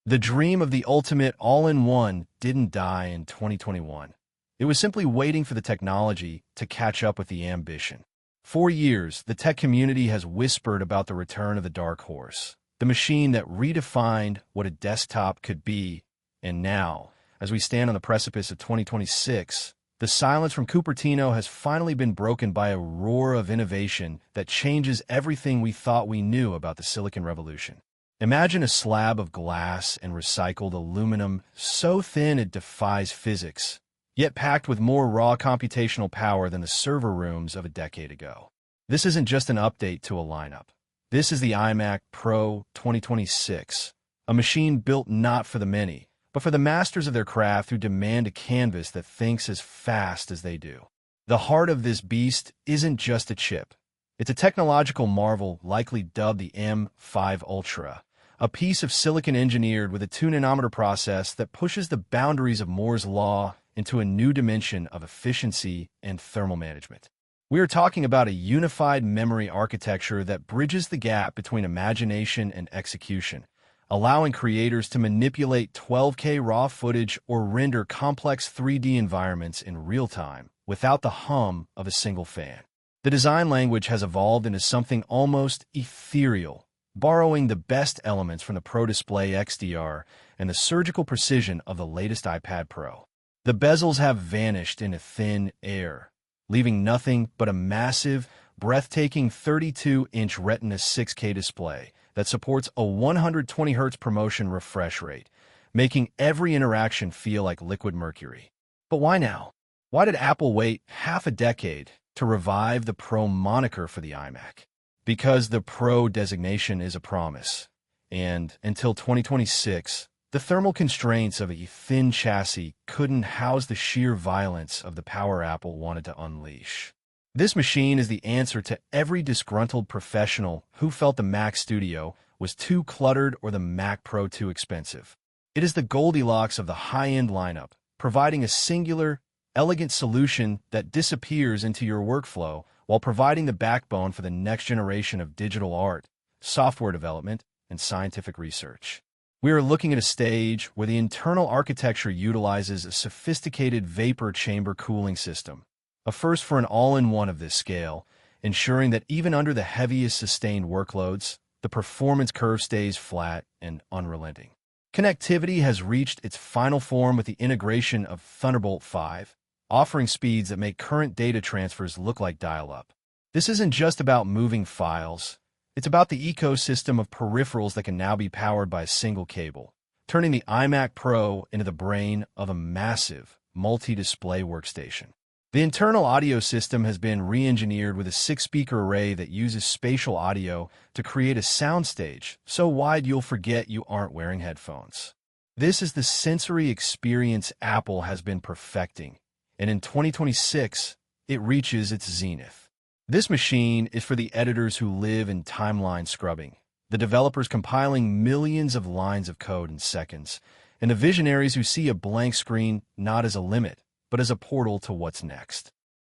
The dream of the ultimate all-in-one didn't die in 2021. It was simply waiting for the technology to catch up with the ambition. For years, the tech community has whispered about the return of the dark horse, the machine that redefined what a desktop could be. And now, as we stand on the precipice of 2026, the silence from Cupertino has finally been broken by a roar of innovation that changes everything we thought we knew about the Silicon Revolution. Imagine a slab of glass and recycled aluminum so thin it defies physics, yet packed with more raw computational power than the server rooms of a decade ago. This isn't just an update to a lineup. This is the iMac Pro 2026, a machine built not for the many, but for the masters of their craft who demand a canvas that thinks as fast as they do. The heart of this beast isn't just a chip. It's a technological marvel likely dubbed the M5 Ultra, a piece of silicon engineered with a 2-nanometer process that pushes the boundaries of Moore's Law into a new dimension of efficiency and thermal management. We are talking about a unified memory architecture that bridges the gap between imagination and execution, allowing creators to manipulate 12K raw footage or render complex 3D environments in real time without the hum of a single fan. The design language has evolved into something almost ethereal, borrowing the best elements from the Pro Display XDR and the surgical precision of the latest iPad Pro. The bezels have vanished into thin air, leaving nothing but a massive, breathtaking 32-inch Retina 6K display that supports a 120Hz promotion refresh rate, making every interaction feel like liquid mercury. But why now? Why did Apple wait half a decade to revive the Pro moniker for the iMac? Because the Pro designation is a promise, and until 2026, the thermal constraints of a thin chassis couldn't house the sheer violence of the power Apple wanted to unleash. This machine is the answer to every disgruntled professional who felt the Mac Studio was too cluttered or the Mac Pro too expensive. It is the Goldilocks of the high-end lineup, providing a singular, elegant solution that disappears into your workflow while providing the backbone for the next generation of digital art, software development, and scientific research. We are looking at a stage where the internal architecture utilizes a sophisticated vapor chamber cooling system, a first for an all-in-one of this scale, ensuring that even under the heaviest sustained workloads, the performance curve stays flat and unrelenting. Connectivity has reached its final form with the integration of Thunderbolt 5, offering speeds that make current data transfers look like dial-up. This isn't just about moving files. It's about the ecosystem of peripherals that can now be powered by a single cable, turning the iMac Pro into the brain of a massive, multi-display workstation. The internal audio system has been re-engineered with a 6-speaker array that uses spatial audio to create a soundstage so wide you'll forget you aren't wearing headphones. This is the sensory experience Apple has been perfecting, and in 2026, it reaches its zenith. This machine is for the editors who live in timeline scrubbing, the developers compiling millions of lines of code in seconds, and the visionaries who see a blank screen not as a limit, but as a portal to what's next.